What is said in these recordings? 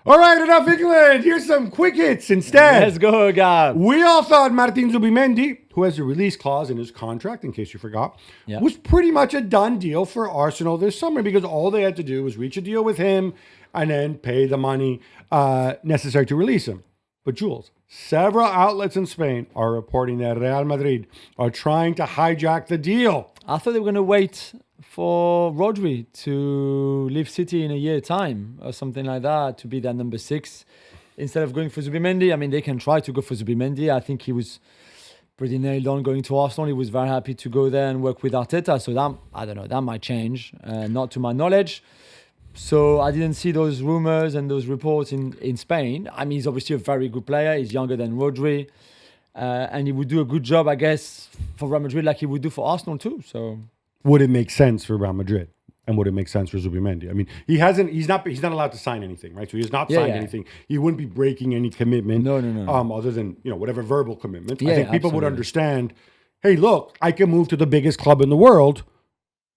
All right, enough England. Here's some quick hits instead. Let's go, Gab. We all thought Martin Zubamendi, who has a release clause in his contract, in case you forgot, Yeah. was pretty much a done deal for Arsenal this summer because all they had to do was reach a deal with him and then pay the money necessary to release him. But Jules, several outlets in Spain are reporting that Real Madrid are trying to hijack the deal. I thought they were going to wait for Rodri to leave City in a year's time or something like that to be that number 6 instead of going for Zubamendi. I mean, they can try to go for Zubamendi. I think he was pretty nailed on going to Arsenal. He was very happy to go there and work with Arteta. So that, I don't know, that might change, not to my knowledge. So I didn't see those rumors and those reports in Spain. I mean, he's obviously a very good player. He's younger than Rodri. And he would do a good job, I guess, for Real Madrid like he would do for Arsenal too. So would it make sense for Real Madrid? And would it make sense for Zubamendi? I mean, he's not allowed to sign anything, right? So he has not signed anything. He wouldn't be breaking any commitment. No. Other than, whatever verbal commitment. Yeah, I think people would absolutely. understand, hey, look, I can move to the biggest club in the world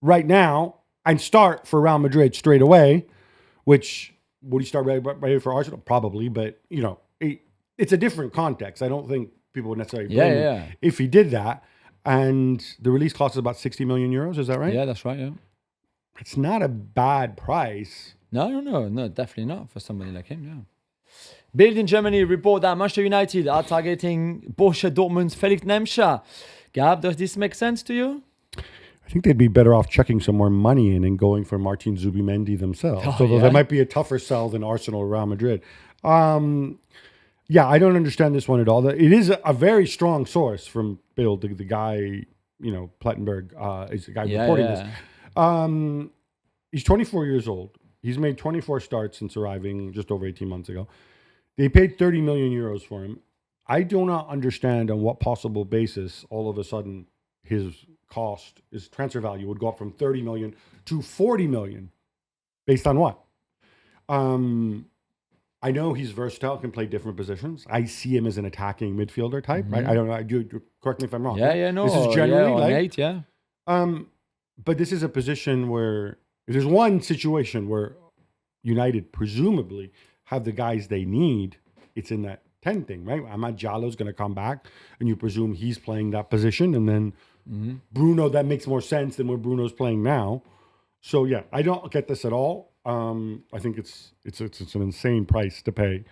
right now and start for Real Madrid straight away, which would he start right for Arsenal? Probably, but it's a different context. I don't think people would necessarily blame him if he did that. And the release cost is about 60 million euros. Is that right? yeah, that's right. Yeah. It's not a bad price. No, definitely not for somebody like him. Yeah. Bild in Germany report that Manchester United are targeting Borussia Dortmund's Felix Nemtscher. Gab, does this make sense to you? I think they'd be better off chucking some more money in and going for Martin Zubamendi themselves. That might be a tougher sell than Arsenal or Real Madrid. I don't understand this one at all. It is a very strong source from Bill, the guy, Plettenberg, is the guy reporting this. He's 24 years old. He's made 24 starts since arriving just over 18 months ago. They paid 30 million euros for him. I do not understand on what possible basis all of a sudden his transfer value would go up from 30 million to 40 million. Based on what? I know he's versatile, can play different positions. I see him as an attacking midfielder type, right? I don't know. Correct me if I'm wrong. No. This is generally eight, yeah. But this is a position where there's one situation where United presumably have the guys they need. It's in that 10 thing, right? Amad Diallo's going to come back, and you presume he's playing that position, and then Bruno, that makes more sense than where Bruno's playing now. So yeah, I don't get this at all. I think it's an insane price to pay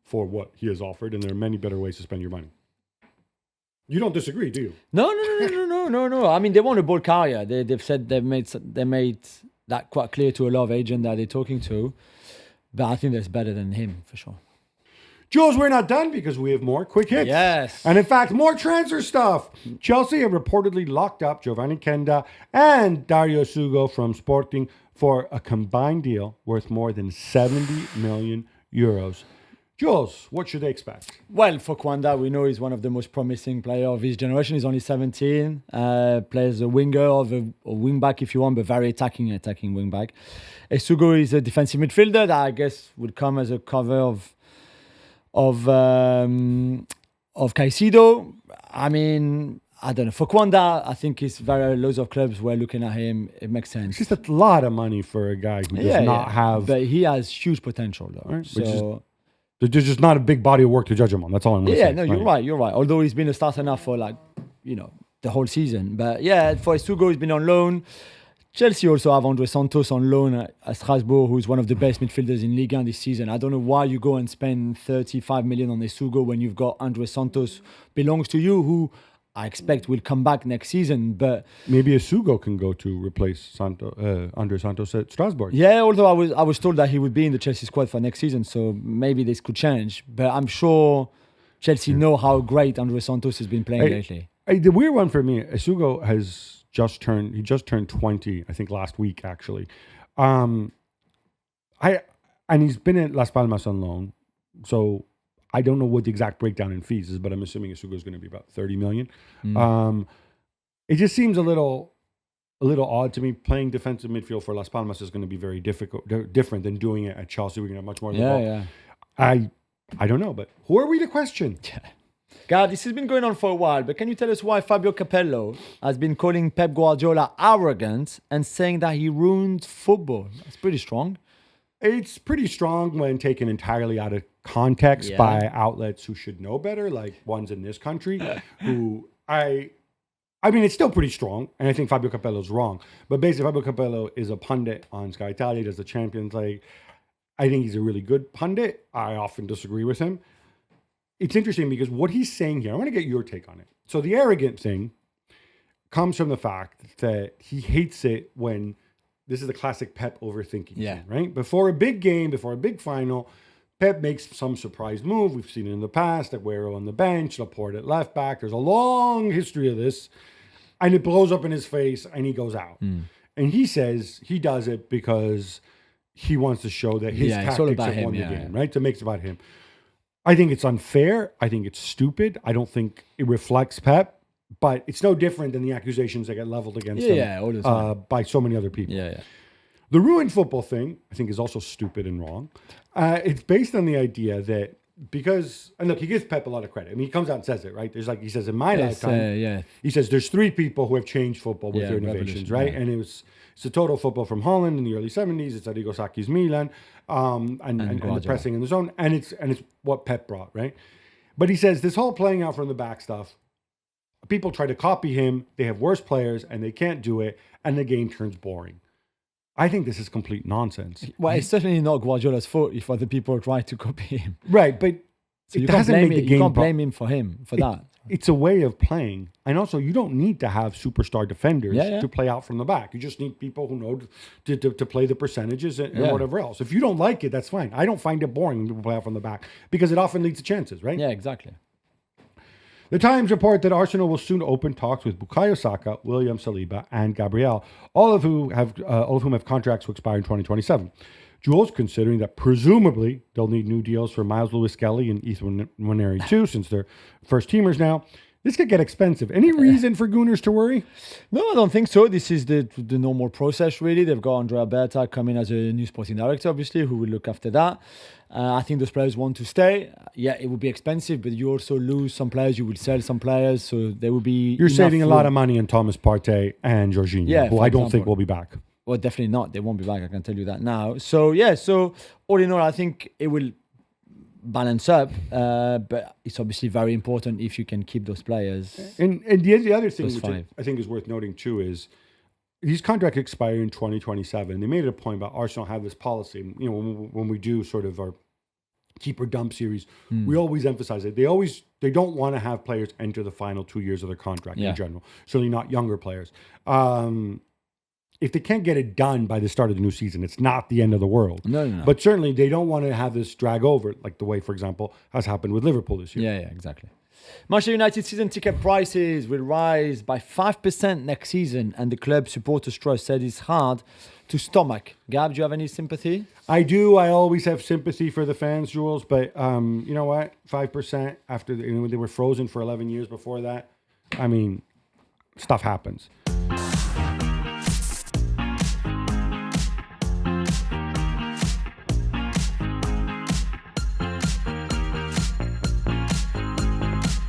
for what he has offered, and there are many better ways to spend your money. You don't disagree, do you? No. I mean, they want a ball carrier. They've said they made that quite clear to a lot of agents that they're talking to. But I think that's better than him for sure. Jules, we're not done because we have more quick hits. Yes. And in fact, more transfer stuff. Chelsea have reportedly locked up Giovanni Kenda and Dario Sugo from Sporting for a combined deal worth more than 70 million euros. Jules, what should they expect? Well, for Kwanda, we know he's one of the most promising players of his generation. He's only 17, plays a winger or a wing back if you want, but very attacking wing back. Sugo is a defensive midfielder that I guess would come as a cover of Caicedo. I mean, I don't know. For Kwanda, I think it's loads of clubs were looking at him. It makes sense. It's just a lot of money for a guy who does not have... But he has huge potential, though. Right? So... There's just not a big body of work to judge him on. That's all I'm going to say. No, you're right. Although he's been a starter now for the whole season. But yeah, for Sugo, he's been on loan. Chelsea also have Andre Santos on loan at Strasbourg, who's one of the best midfielders in Ligue 1 this season. I don't know why you go and spend 35 million on Sugo when you've got Andre Santos belongs to you, who I expect will come back next season. But maybe Sugo can go to replace Andre Santos at Strasbourg. Yeah, although I was told that he would be in the Chelsea squad for next season, so maybe this could change. But I'm sure Chelsea know how great Andre Santos has been playing lately. The weird one for me, Sugo has just turned 20, I think last week actually. And he's been at Las Palmas on loan, so I don't know what the exact breakdown in fees is, but I'm assuming Sugo is going to be about 30 million. It just seems a little odd to me. Playing defensive midfield for Las Palmas is going to be very different than doing it at Chelsea. We're going to have much more of the ball. I don't know, but who are we to question? God, this has been going on for a while, but can you tell us why Fabio Capello has been calling Pep Guardiola arrogant and saying that he ruined football? That's pretty strong. It's pretty strong when taken entirely out of context Yeah. by outlets who should know better, like ones in this country, who I mean, it's still pretty strong, and I think Fabio Capello's wrong. But basically, Fabio Capello is a pundit on Sky Italia, does the Champions League. I think he's a really good pundit. I often disagree with him. It's interesting because what he's saying here, I want to get your take on it. So the arrogant thing comes from the fact that he hates it when this is the classic Pep overthinking Yeah. thing, right? Before a big game, before a big final, Pep makes some surprise move. We've seen it in the past. Aguero on the bench, Laporte at left back. There's a long history of this. And it blows up in his face and he goes out. And he says he does it because he wants to show that his Yeah, it's all tactics about have won him, the yeah, game, yeah. right? To make it about him. I think it's unfair. I think it's stupid. I don't think it reflects Pep, but it's no different than the accusations that get leveled against him Yeah, all the time. by so many other people. Yeah, yeah. The ruined football thing, I think, is also stupid and wrong. It's based on the idea that because, and look, he gives Pep a lot of credit. I mean, he comes out and says it, right? There's like, he says, in my Yes, lifetime, yeah. he says, there's 3 people who have changed football with Yeah, their innovations, revolution, right? yeah. And it's the total football from Holland in the early 70s. It's Arrigo Sacchi's Milan, and the Guardiola. pressing in the zone. And it's what Pep brought, right? But he says this whole playing out from the back stuff, people try to copy him. They have worse players and they can't do it. And the game turns boring. I think this is complete nonsense. Well, it's certainly not Guardiola's fault if other people try to copy him. Right, but So it you can't doesn't blame make the it. game You can't pro- blame him for that. It's a way of playing. And also, you don't need to have superstar defenders Yeah, yeah. to play out from the back. You just need people who know to play the percentages and Yeah. whatever else. If you don't like it, that's fine. I don't find it boring when people play out from the back because it often leads to chances, right? Yeah, exactly. The Times report that Arsenal will soon open talks with Bukayo Saka, William Saliba, and Gabriel, all of whom have contracts to expire in 2027. Jules, considering that presumably they'll need new deals for Miles Lewis-Skelly and Ethan Nwaneri too, since they're first teamers now, this could get expensive. Any reason for Gooners to worry? No, I don't think so. This is the normal process, really. They've got Andrea Berta coming as a new sporting director, obviously, who will look after that. I think those players want to stay. Yeah, it will be expensive, but you also lose some players. You will sell some players, so there will be. You're saving a lot room. of money on Thomas Partey and Jorginho, Yeah, who for I don't think example. will be back. Well, definitely not. They won't be back. I can tell you that now. So yeah. So all in all, I think it will balance up. But it's obviously very important if you can keep those players. And the other thing, Those which 5. I think is worth noting too, is these contracts expire in 2027. They made it a point about Arsenal have this policy. You know, when we do sort of our keep or dump series, we always emphasize it. They don't want to have players enter the final 2 years of their contract Yeah. in general. Certainly not younger players. If they can't get it done by the start of the new season, it's not the end of the world. No. But certainly they don't want to have this drag over, like the way, for example, has happened with Liverpool this year. Yeah, exactly. Manchester United season ticket prices will rise by 5% next season, and the club supporters trust said it's hard to stomach. Gab, do you have any sympathy? I do. I always have sympathy for the fans, Jules. But you know what? 5% after they were frozen for 11 years before that. I mean, stuff happens.